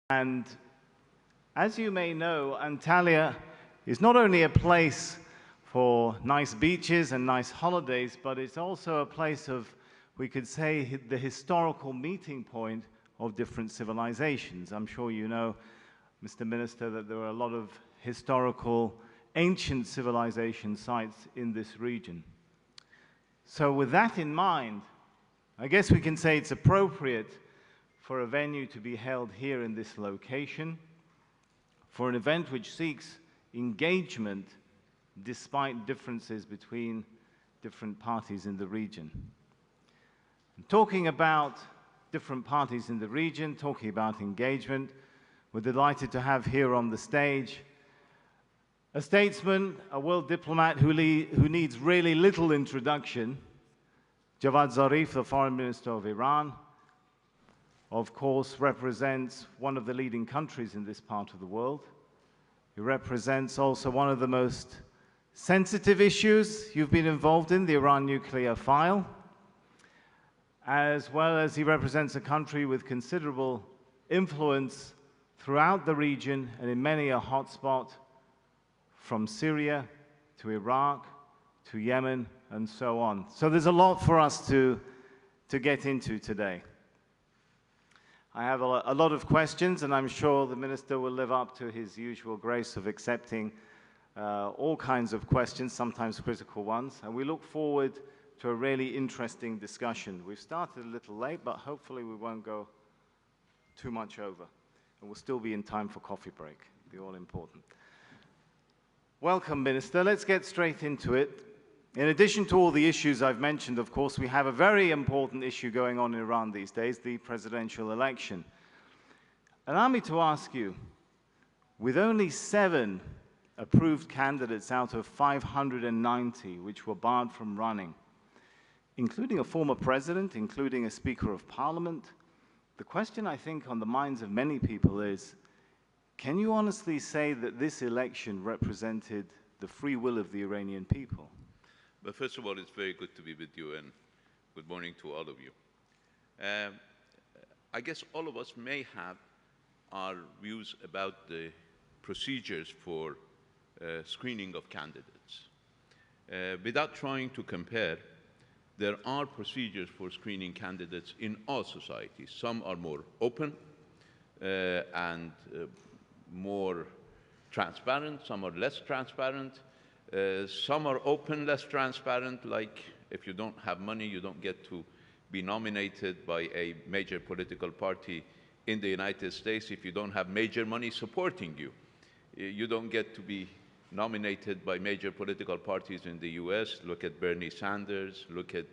And as you may know, Antalya is not only a place for nice beaches and nice holidays, but it's also a place of, we could say, the historical meeting point of different civilizations. I'm sure you know, Mr. Minister, that there are a lot of historical, ancient civilization sites in this region. So with that in mind, I guess we can say it's appropriate for a venue to be held here in this location, for an event which seeks engagement despite differences between different parties in the region. And talking about different parties in the region, talking about engagement, we're delighted to have here on the stage a statesman, a world diplomat who needs really little introduction, Javad Zarif, the Foreign Minister of Iran, of course, represents one of the leading countries in this part of the world. He represents also one of the most sensitive issues you've been involved in, the Iran nuclear file, as well as he represents a country with considerable influence throughout the region and in many a hotspot, from Syria to Iraq to Yemen and so on. So there's a lot for us to get into today. I have a lot of questions, and I'm sure the Minister will live up to his usual grace of accepting all kinds of questions, sometimes critical ones, and we look forward to a really interesting discussion. We've started a little late, but hopefully we won't go too much over, and we'll still be in time for coffee break, the all-important. Welcome, Minister. Let's get straight into it. In addition to all the issues I've mentioned, of course, we have a very important issue going on in Iran these days, the presidential election. Allow me to ask you, with only 7 approved candidates out of 590 which were barred from running, including a former president, including a Speaker of Parliament, the question I think on the minds of many people is, can you honestly say that this election represented the free will of the Iranian people? But first of all, it's very good to be with you, and good morning to all of you. I guess all of us may have our views about the procedures for screening of candidates. Without trying to compare, there are procedures for screening candidates in all societies. Some are more open and more transparent, some are less transparent. Some are open, less transparent, like if you don't have money, you don't get to be nominated by a major political party in the United States. If you don't have major money supporting you, you don't get to be nominated by major political parties in the US. Look at Bernie Sanders, look at,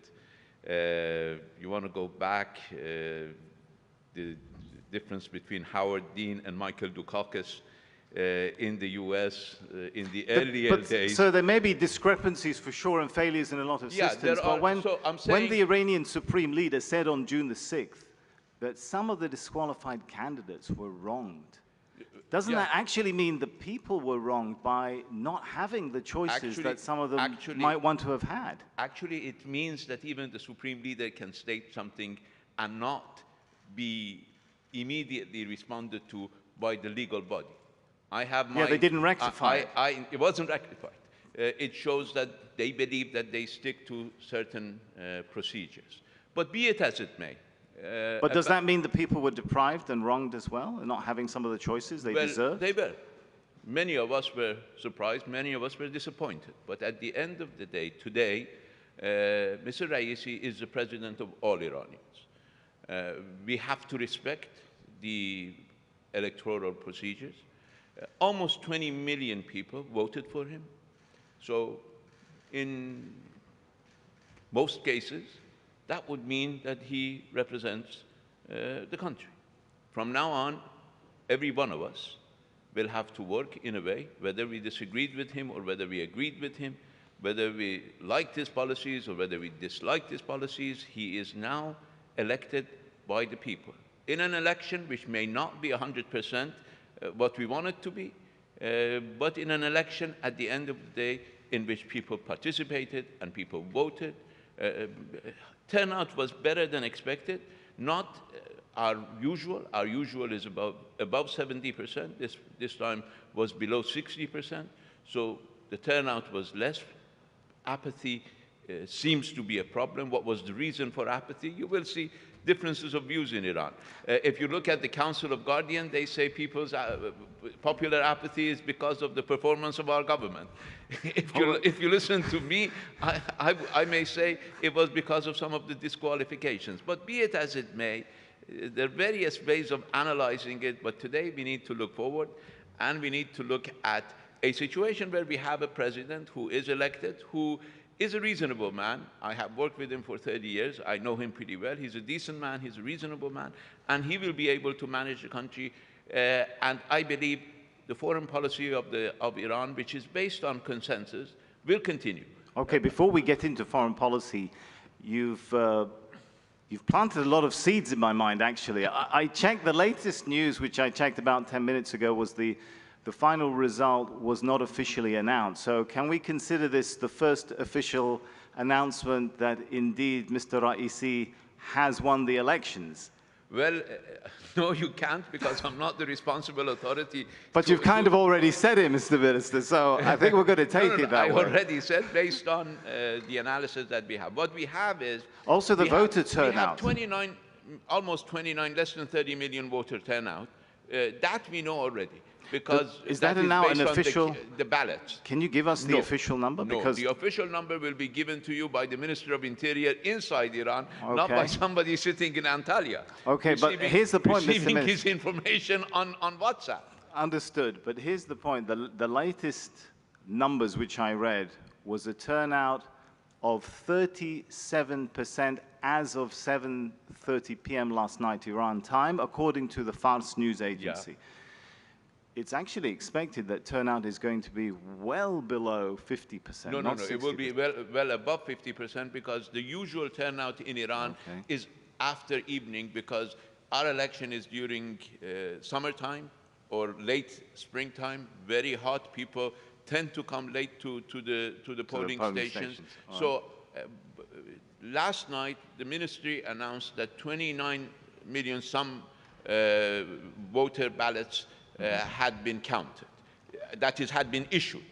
you want to go back, the difference between Howard Dean and Michael Dukakis in the US in the earlier days. So there may be discrepancies for sure and failures in a lot of systems, but when the Iranian Supreme Leader said on June the 6th that some of the disqualified candidates were wronged, doesn't that actually mean the people were wronged by not having the choices that some of them might want to have had? Actually, it means that even the Supreme Leader can state something and not be immediately responded to by the legal body. Yeah, they didn't rectify it. It wasn't rectified. It shows that they believe that they stick to certain procedures. But be it as it may. But does that mean the people were deprived and wronged as well, and not having some of the choices they deserved? They were. Many of us were surprised, many of us were disappointed. But at the end of the day, today, Mr. Raisi is the president of all Iranians. We have to respect the electoral procedures. Almost 20 million people voted for him. So in most cases, that would mean that he represents the country. From now on, every one of us will have to work in a way, whether we disagreed with him or whether we agreed with him, whether we liked his policies or whether we disliked his policies, he is now elected by the people. In an election which may not be 100% what we want it to be, but in an election at the end of the day in which people participated and people voted. Turnout was better than expected, not our usual is above 70%. This time was below 60%. So the turnout was less. Apathy seems to be a problem. What was the reason for apathy? You will see differences of views in Iran. If you look at the Council of Guardian, they say people's popular apathy is because of the performance of our government. If you listen to me, I may say it was because of some of the disqualifications. But be it as it may, there are various ways of analyzing it, but today we need to look forward, and we need to look at a situation where we have a president who is elected, who is a reasonable man. I have worked with him for 30 years. I know him pretty well. He's a decent man. He's a reasonable man. And he will be able to manage the country. And I believe the foreign policy of Iran, which is based on consensus, will continue. Okay, before we get into foreign policy, you've planted a lot of seeds in my mind, actually. I checked the latest news, which I checked about 10 minutes ago, was the final result was not officially announced. So can we consider this the first official announcement that indeed Mr. Raisi has won the elections? Well, no, you can't, because I'm not the responsible authority. But you've kind of already said it, Mr. Minister, so I think we're going to take it that way. I already said, based on the analysis that we have. What we have is... Also the voter turnout. We have almost 29, less than 30 million voter turnout. That we know already. Because is that now an official? The ballots. Can you give us the official number? No, because the official number will be given to you by the Minister of Interior inside Iran, not by somebody sitting in Antalya. Okay, but here's the point, Mr. Minister. Receiving his information on WhatsApp. Understood, but here's the point. The latest numbers which I read was a turnout of 37% as of 7:30 p.m. last night Iran time, according to the Fars news agency. Yeah. It's actually expected that turnout is going to be well below 50%. No, it will be well above 50%, because the usual turnout in Iran is after evening, because our election is during summertime or late springtime, very hot. People tend to come late to the polling stations. So last night, the ministry announced that 29 million voter ballots had been counted, that is, had been issued.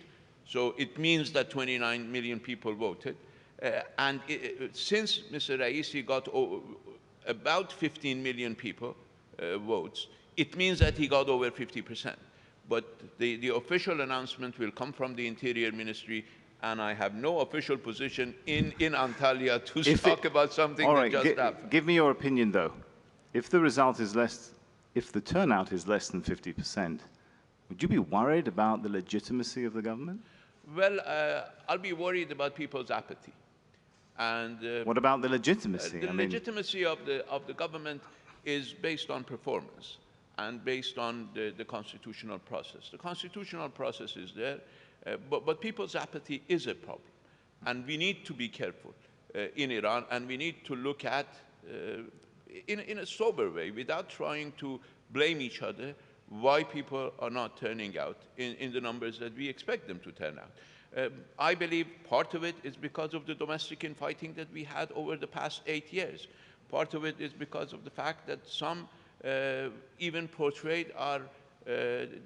So it means that 29 million people voted. Since Mr. Raisi got about 15 million people votes, it means that he got over 50%. But the official announcement will come from the Interior Ministry, and I have no official position in Antalya to talk about something that just happened. Give me your opinion, though. If the result is if the turnout is less than 50%, would you be worried about the legitimacy of the government? Well, I'll be worried about people's apathy. And what about the legitimacy? The legitimacy of the government is based on performance and based on the constitutional process. The constitutional process is there, but people's apathy is a problem. And we need to be careful in Iran, and we need to look at in a sober way, without trying to blame each other, why people are not turning out in the numbers that we expect them to turn out. I believe part of it is because of the domestic infighting that we had over the past 8 years. Part of it is because of the fact that some even portrayed our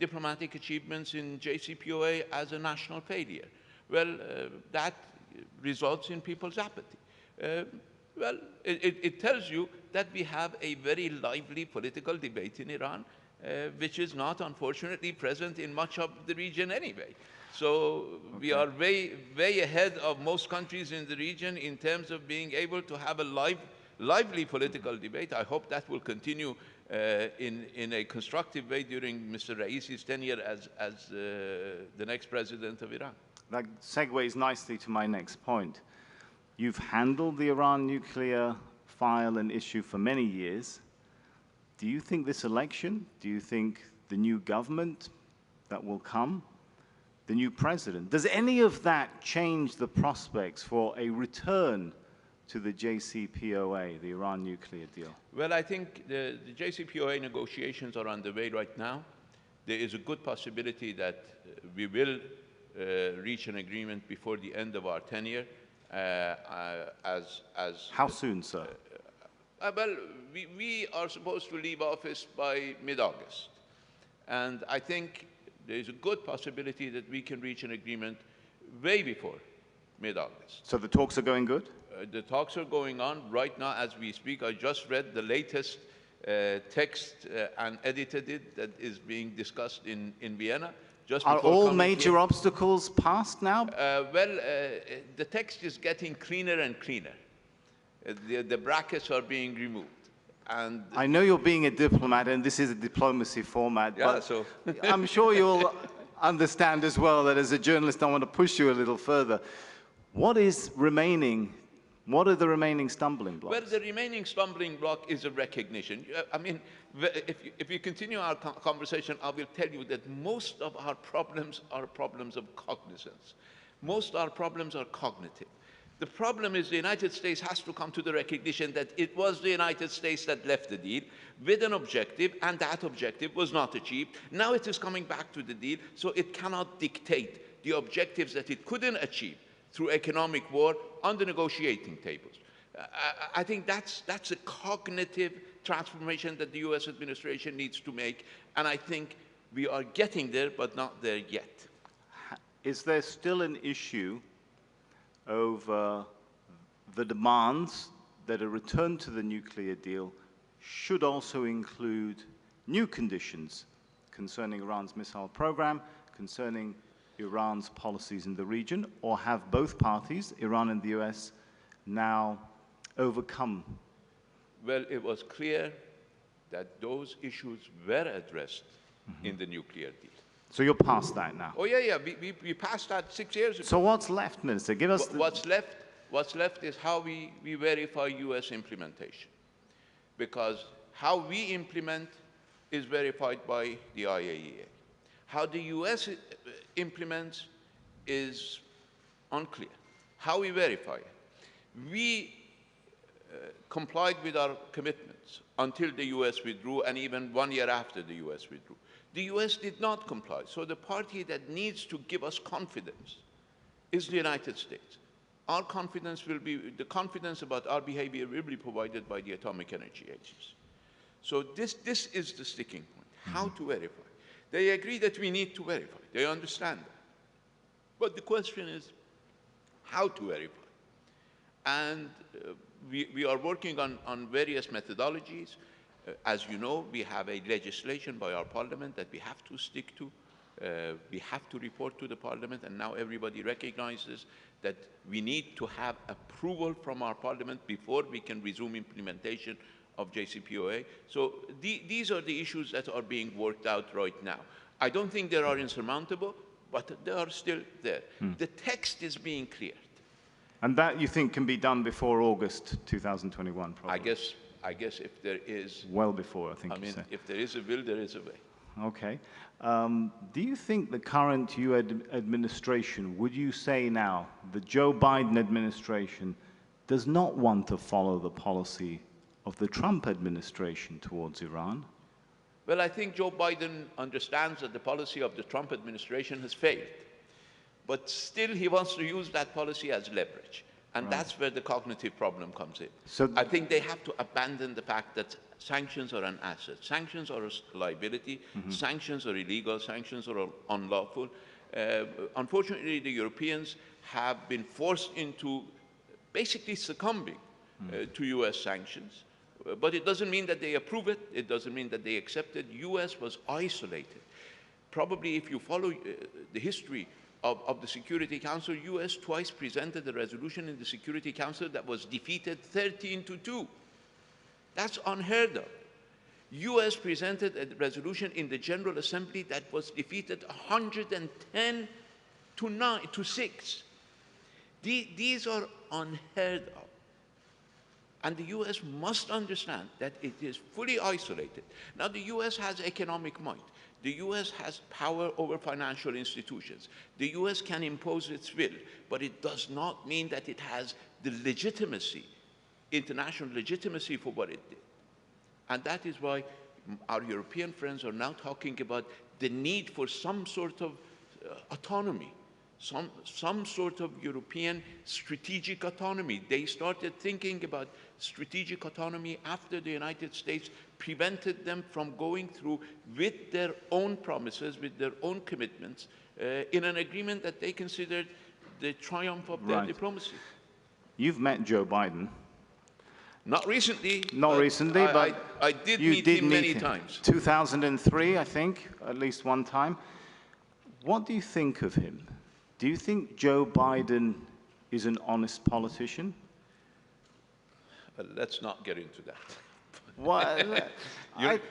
diplomatic achievements in JCPOA as a national failure. Well, that results in people's apathy. Well, it tells you that we have a very lively political debate in Iran, which is not, unfortunately, present in much of the region anyway. So we are way ahead of most countries in the region in terms of being able to have a lively political debate. I hope that will continue in a constructive way during Mr. Raisi's tenure as the next president of Iran. That segues nicely to my next point. You've handled the Iran nuclear file and issue for many years. Do you think this election, do you think the new government that will come, the new president, does any of that change the prospects for a return to the JCPOA, the Iran nuclear deal? Well, I think the JCPOA negotiations are underway right now. There is a good possibility that we will reach an agreement before the end of our tenure. How soon, sir? Well, we are supposed to leave office by mid-August. And I think there is a good possibility that we can reach an agreement way before mid-August. So the talks are going good? The talks are going on right now as we speak. I just read the latest text and edited it that is being discussed in Vienna. Are all major obstacles passed now? The text is getting cleaner and cleaner. The brackets are being removed. And I know you're being a diplomat, and this is a diplomacy format, yeah, but so I'm sure you'll understand as well that as a journalist, I want to push you a little further. What is remaining? What are the remaining stumbling blocks? Well, the remaining stumbling block is a recognition. I mean, if you continue our conversation, I will tell you that most of our problems are problems of cognizance. Most of our problems are cognitive. The problem is the United States has to come to the recognition that it was the United States that left the deal with an objective, and that objective was not achieved. Now it is coming back to the deal, so it cannot dictate the objectives that it couldn't achieve through economic war on the negotiating tables. I think that's a cognitive transformation that the US administration needs to make, and I think we are getting there, but not there yet. Is there still an issue over the demands that a return to the nuclear deal should also include new conditions concerning Iran's missile program, concerning Iran's policies in the region, or have both parties, Iran and the US, now overcome? Well, it was clear that those issues were addressed in the nuclear deal. So you're past that now? Oh, yeah. We passed that 6 years ago. So what's left, Minister? Give us what's left is how we verify US implementation. Because how we implement is verified by the IAEA. How the US implements is unclear. How we verify it. We complied with our commitments until the US withdrew, and even 1 year after the US withdrew. The US did not comply. So the party that needs to give us confidence is the United States. Our confidence will be, the confidence about our behavior will be provided by the Atomic Energy Agency. So this is the sticking point, how to verify. They agree that we need to verify. They understand that. But the question is how to verify. And we are working on various methodologies. As you know, we have a legislation by our parliament that we have to stick to. We have to report to the parliament, and now everybody recognizes that we need to have approval from our parliament before we can resume implementation of JCPOA. So these are the issues that are being worked out right now. I don't think they are insurmountable, but they are still there. The text is being cleared. And that, you think, can be done before August 2021, probably? I guess if there is... Well before, I think you said. If there is a will, there is a way. Okay. Do you think the current US administration, would you say now, the Joe Biden administration, does not want to follow the policy of the Trump administration towards Iran? Well, I think Joe Biden understands that the policy of the Trump administration has failed. But still, he wants to use that policy as leverage. And that's where the cognitive problem comes in. So I think they have to abandon the fact that sanctions are an asset. Sanctions are a liability. Sanctions are illegal. Sanctions are unlawful. Unfortunately, the Europeans have been forced into basically succumbing to US sanctions. But it doesn't mean that they approve it. It doesn't mean that they accept it. US was isolated. Probably if you follow the history of the Security Council, US twice presented a resolution in the Security Council that was defeated 13-2. That's unheard of. US presented a resolution in the General Assembly that was defeated 110-6. These are unheard of. And the US must understand that it is fully isolated. Now, the US has economic might. The US has power over financial institutions. The US can impose its will, but it does not mean that it has the legitimacy, international legitimacy for what it did. And that is why our European friends are now talking about the need for some sort of autonomy some sort of European strategic autonomy. They started thinking about strategic autonomy after the United States prevented them from going through with their own promises, with their own commitments, in an agreement that they considered the triumph of their diplomacy. You've met Joe Biden. Not recently. Not recently, but I did meet him many times. 2003, I think, at least one time. What do you think of him? Do you think Joe Biden is an honest politician? Let's not get into that. Well,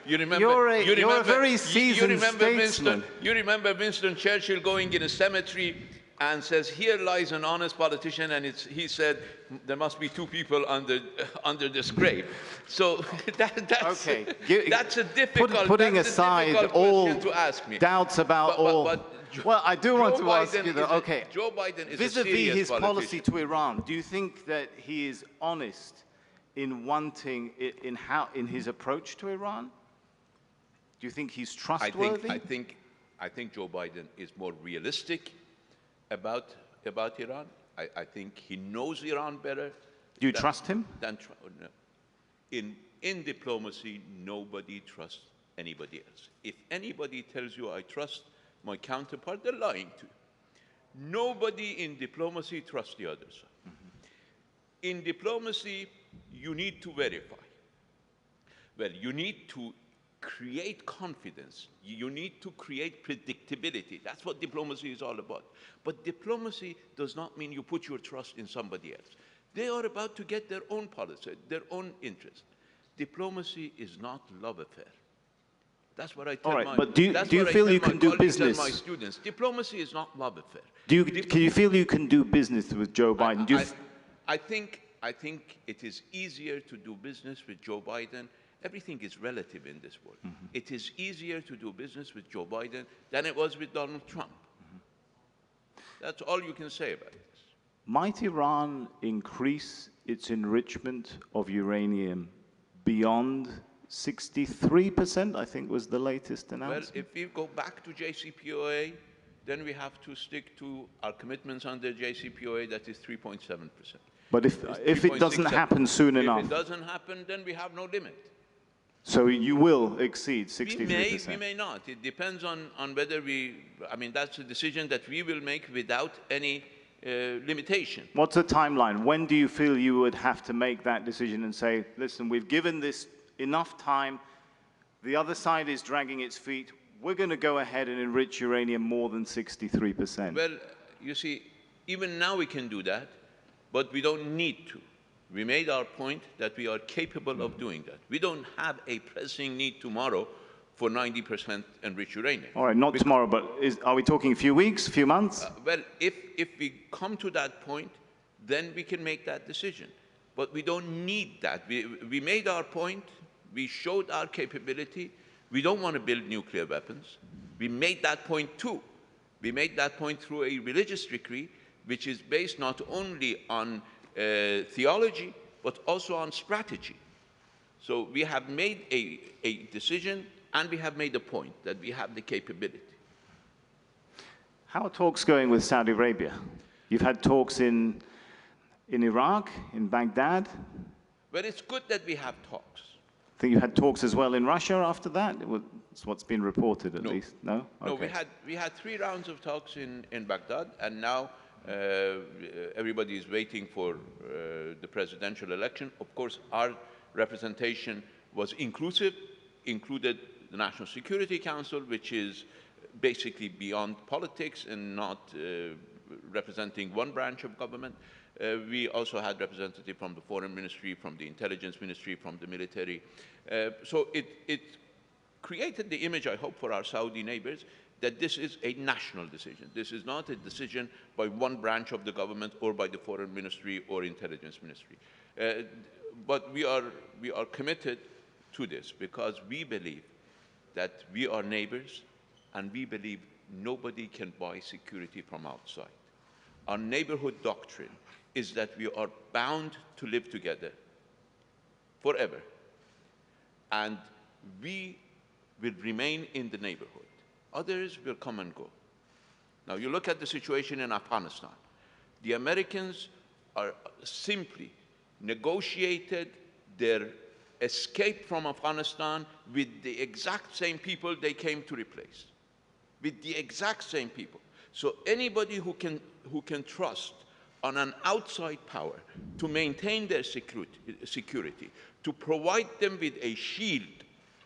you're a very seasoned statesman. You remember Winston Churchill going in a cemetery and says, "Here lies an honest politician," and he said, "There must be two people under this grave." So that's a difficult putting aside all question to ask me. Doubts about well, I do want to ask you though. Okay, Joe Biden is vis-a-vis his politician. policy to Iran, do you think that he is honest in wanting in his approach to Iran? Do you think he's trustworthy? I think Joe Biden is more realistic about Iran. I think he knows Iran better. Do you trust him? No. In diplomacy, nobody trusts anybody else. If anybody tells you I trust my counterpart, they're lying to you. Nobody in diplomacy trusts the other side. Mm-hmm. In diplomacy, you need to verify. Well, you need to create confidence. You need to create predictability. That's what diplomacy is all about. But diplomacy does not mean you put your trust in somebody else. They are about to get their own policy, their own interest. Diplomacy is not love affair. That's what I tell but do you feel you can do business? My students, diplomacy is not love affair. Can you feel you can do business with Joe Biden? I think it is easier to do business with Joe Biden. Everything is relative in this world. Mm-hmm. It is easier to do business with Joe Biden than it was with Donald Trump. Mm-hmm. That's all you can say about this. Might Iran increase its enrichment of uranium beyond 63%, I think was the latest announcement? Well, if we go back to JCPOA, then we have to stick to our commitments under JCPOA, that is 3.7%. But if it doesn't happen soon enough? If it doesn't happen, then we have no limit. So you will exceed 63%? We may not. It depends on whether that's a decision that we will make without any limitation. What's the timeline? When do you feel you would have to make that decision and say, listen, we've given this enough time, the other side is dragging its feet, we're going to go ahead and enrich uranium more than 63%? Well, you see, even now we can do that, but we don't need to. We made our point that we are capable of doing that. We don't have a pressing need tomorrow for 90% enriched uranium. All right, not tomorrow, but are we talking a few weeks, a few months? Well, if we come to that point, then we can make that decision. But we don't need that. We made our point. We showed our capability. We don't want to build nuclear weapons. We made that point too. We made that point through a religious decree, which is based not only on theology, but also on strategy. So we have made a decision, and we have made a point that we have the capability. How are talks going with Saudi Arabia? You've had talks in Iraq, in Baghdad? Well, it's good that we have talks. I think you had talks as well in Russia after that? It's what's been reported, at least. No? Okay. No, we had 3 rounds of talks in Baghdad, and now everybody is waiting for the presidential election. Of course, our representation was inclusive, included the National Security Council, which is basically beyond politics and not representing one branch of government. We also had representatives from the Foreign Ministry, from the Intelligence Ministry, from the military. So it created the image, I hope, for our Saudi neighbors that this is a national decision. This is not a decision by one branch of the government or by the Foreign Ministry or Intelligence Ministry. But we are committed to this because we believe that we are neighbors, and we believe nobody can buy security from outside. Our neighborhood doctrine is that we are bound to live together forever, and we will remain in the neighborhood. Others will come and go. Now, you look at the situation in Afghanistan. The Americans are simply negotiated their escape from Afghanistan with the exact same people they came to replace, with the exact same people. So anybody who can trust on an outside power to maintain their security, to provide them with a shield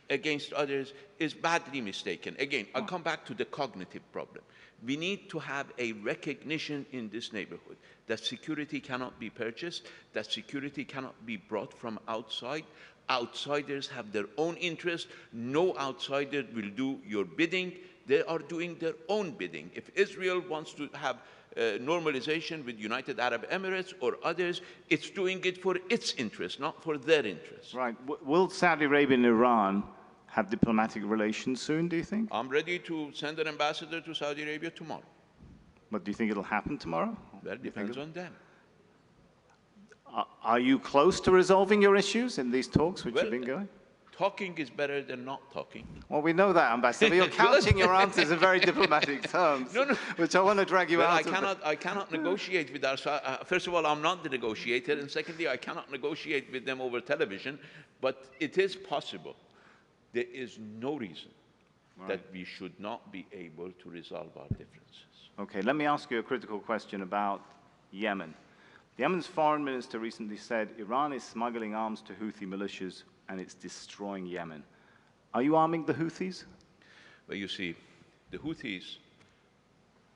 against others, is badly mistaken. Again, I'll come back to the cognitive problem. We need to have a recognition in this neighborhood that security cannot be purchased, that security cannot be brought from outside. Outsiders have their own interest. No outsider will do your bidding. They are doing their own bidding. If Israel wants to have normalization with United Arab Emirates or others, it's doing it for its interest, not for their interest. Right. Will Saudi Arabia and Iran have diplomatic relations soon, do you think? I'm ready to send an ambassador to Saudi Arabia tomorrow. But do you think it'll happen tomorrow? Well, it depends on them. Are you close to resolving your issues in these talks which have been going? Talking is better than not talking. Well, we know that, Ambassador, but you're couching your answers in very diplomatic terms, which I want to drag you out of. I cannot negotiate with our... first of all, I'm not the negotiator, and secondly, I cannot negotiate with them over television, but it is possible. There is no reason that we should not be able to resolve our differences. Okay, let me ask you a critical question about Yemen. Yemen's foreign minister recently said Iran is smuggling arms to Houthi militias and it's destroying Yemen. Are you arming the Houthis? Well, you see, the Houthis,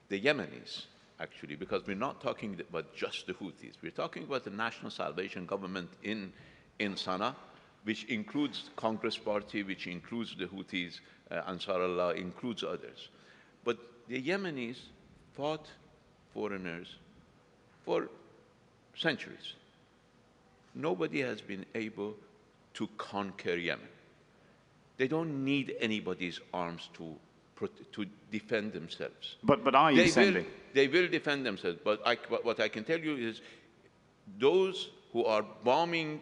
the Yemenis, actually, because we're not talking about just the Houthis. We're talking about the National Salvation Government in Sana'a, which includes the Congress Party, which includes the Houthis, Ansar Allah, includes others. But the Yemenis fought foreigners for centuries. Nobody has been able to conquer Yemen. They don't need anybody's arms to defend themselves. But are you sending? They will defend themselves. But what I can tell you is those who are bombing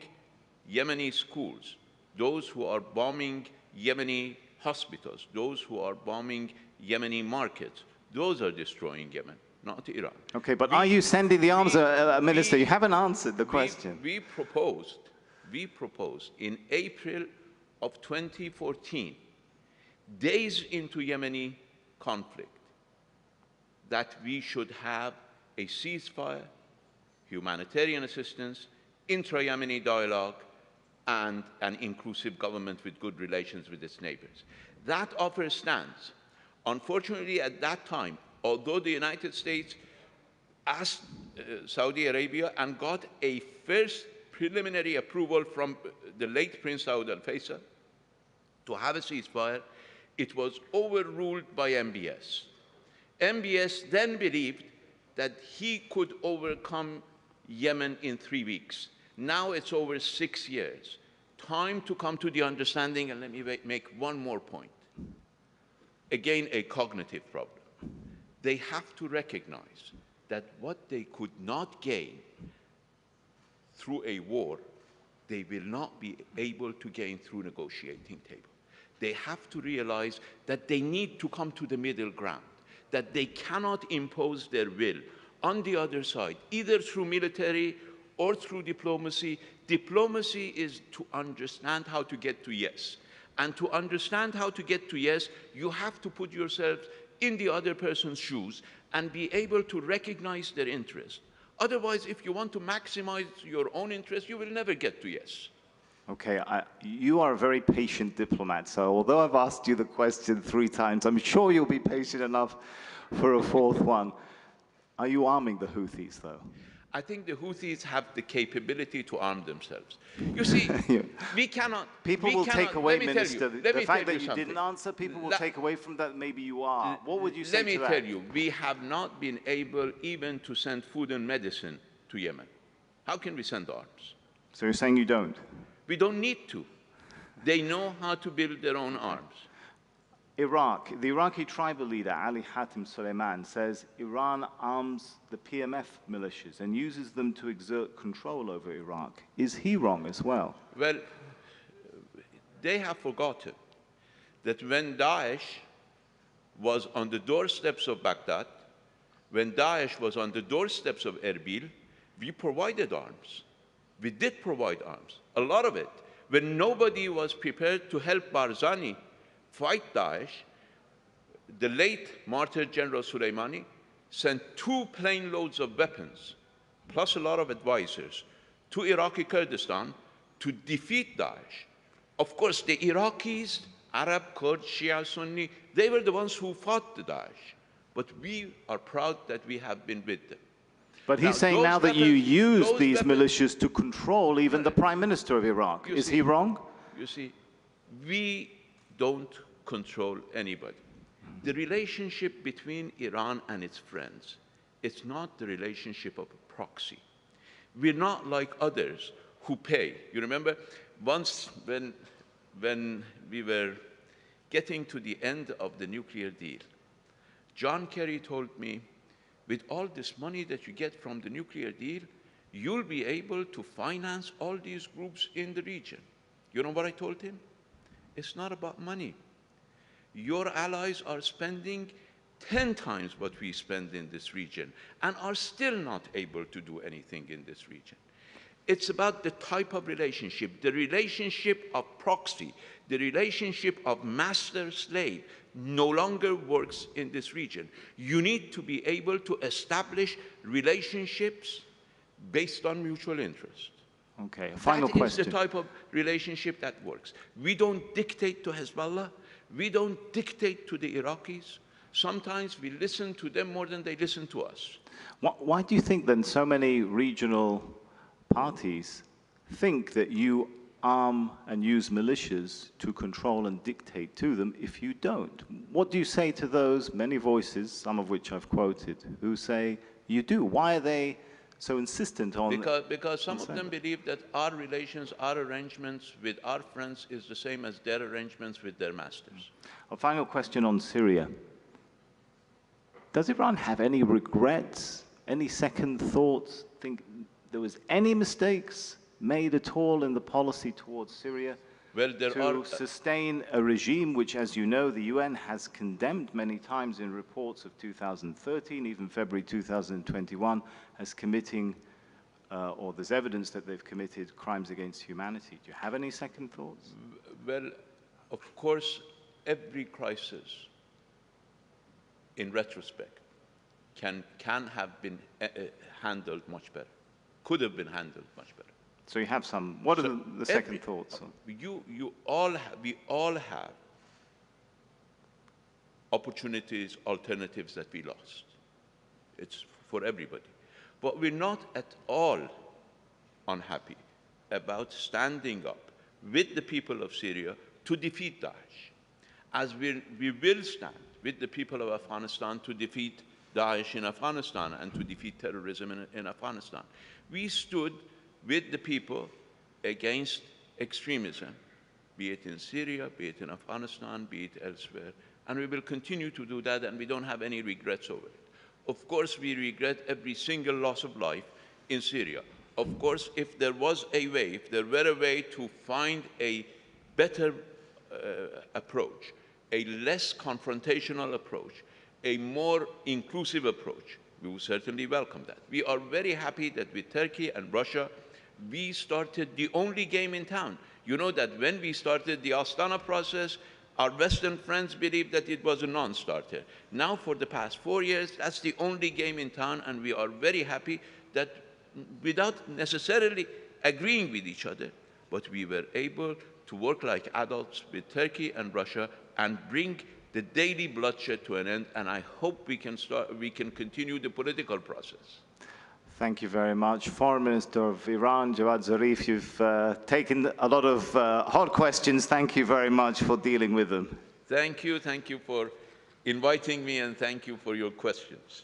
Yemeni schools, those who are bombing Yemeni hospitals, those who are bombing Yemeni markets, those are destroying Yemen, not Iran. Okay, but are you sending the arms, Minister? You haven't answered the question. We proposed in April of 2014, days into Yemeni conflict, that we should have a ceasefire, humanitarian assistance, intra-Yemeni dialogue, and an inclusive government with good relations with its neighbors. That offer stands. Unfortunately, at that time, although the United States asked Saudi Arabia and got a first preliminary approval from the late Prince Saud al-Faisal to have a ceasefire, it was overruled by MBS. MBS then believed that he could overcome Yemen in 3 weeks. Now it's over 6 years. Time to come to the understanding, and let me make one more point. Again, a cognitive problem. They have to recognize that what they could not gain through a war, they will not be able to gain through negotiating table. They have to realize that they need to come to the middle ground, that they cannot impose their will on the other side, either through military or through diplomacy. Diplomacy is to understand how to get to yes. And to understand how to get to yes, you have to put yourself in the other person's shoes and be able to recognize their interest. Otherwise, if you want to maximize your own interest, you will never get to yes. Okay, you are a very patient diplomat, so although I've asked you the question 3 times, I'm sure you'll be patient enough for a 4th one. Are you arming the Houthis, though? I think the Houthis have the capability to arm themselves. You see, we cannot... People will take away, Minister, the fact that you didn't answer, people will take away from that maybe you are. What would you say to that? Let me tell you, we have not been able even to send food and medicine to Yemen. How can we send arms? So you're saying you don't? We don't need to. They know how to build their own arms. Iraq, the Iraqi tribal leader, Ali Hatim Suleiman, says Iran arms the PMF militias and uses them to exert control over Iraq. Is he wrong as well? Well, they have forgotten that when Daesh was on the doorsteps of Baghdad, When Daesh was on the doorsteps of Erbil, we provided arms. We did provide arms, a lot of it. When nobody was prepared to help Barzani fight Daesh, the late martyr General Soleimani sent 2 plane loads of weapons, plus a lot of advisors, to Iraqi Kurdistan to defeat Daesh. Of course, the Iraqis, Arab, Kurd, Shia, Sunni, they were the ones who fought the Daesh. But we are proud that we have been with them. But he's saying now that you use these militias to control even the Prime Minister of Iraq. Is he wrong? You see, we don't control anybody. The relationship between Iran and its friends, it's not the relationship of a proxy. We're not like others who pay. You remember once when we were getting to the end of the nuclear deal, John Kerry told me, with all this money that you get from the nuclear deal, you'll be able to finance all these groups in the region. You know what I told him? It's not about money. Your allies are spending 10 times what we spend in this region and are still not able to do anything in this region. It's about the type of relationship, the relationship of proxy, the relationship of master-slave no longer works in this region. You need to be able to establish relationships based on mutual interest. Okay, final question. That is the type of relationship that works. We don't dictate to Hezbollah. We don't dictate to the Iraqis. Sometimes we listen to them more than they listen to us. Why do you think then so many regional parties think that you arm and use militias to control and dictate to them if you don't? What do you say to those many voices, some of which I've quoted, who say you do? Why are they so insistent on... Because some of them believe that our relations, our arrangements with our friends is the same as their arrangements with their masters. A final question on Syria. Does Iran have any regrets, any second thoughts, think there was any mistakes made at all in the policy towards Syria to sustain a regime which, as you know, the UN has condemned many times in reports of 2013, even February 2021, as committing, or there's evidence that they've committed crimes against humanity. Do you have any second thoughts? Well, of course, every crisis, in retrospect, can have been handled much better, could have been handled much better. So you have some. What are the second thoughts? We all have opportunities, alternatives that we lost. It's for everybody. But we're not at all unhappy about standing up with the people of Syria to defeat Daesh, as we will stand with the people of Afghanistan to defeat Daesh in Afghanistan and to defeat terrorism in Afghanistan. We stood with the people against extremism, be it in Syria, be it in Afghanistan, be it elsewhere. And we will continue to do that, and we don't have any regrets over it. Of course, we regret every single loss of life in Syria. Of course, if there was a way, if there were a way to find a better approach, a less confrontational approach, a more inclusive approach, we would certainly welcome that. We are very happy that with Turkey and Russia, we started the only game in town. You know that when we started the Astana process, our Western friends believed that it was a non-starter. Now, for the past 4 years, that's the only game in town, and we are very happy that without necessarily agreeing with each other, but we were able to work like adults with Turkey and Russia and bring the daily bloodshed to an end, and I hope we can continue the political process. Thank you very much. Foreign Minister of Iran, Javad Zarif, you've taken a lot of hot questions. Thank you very much for dealing with them. Thank you for inviting me, and thank you for your questions.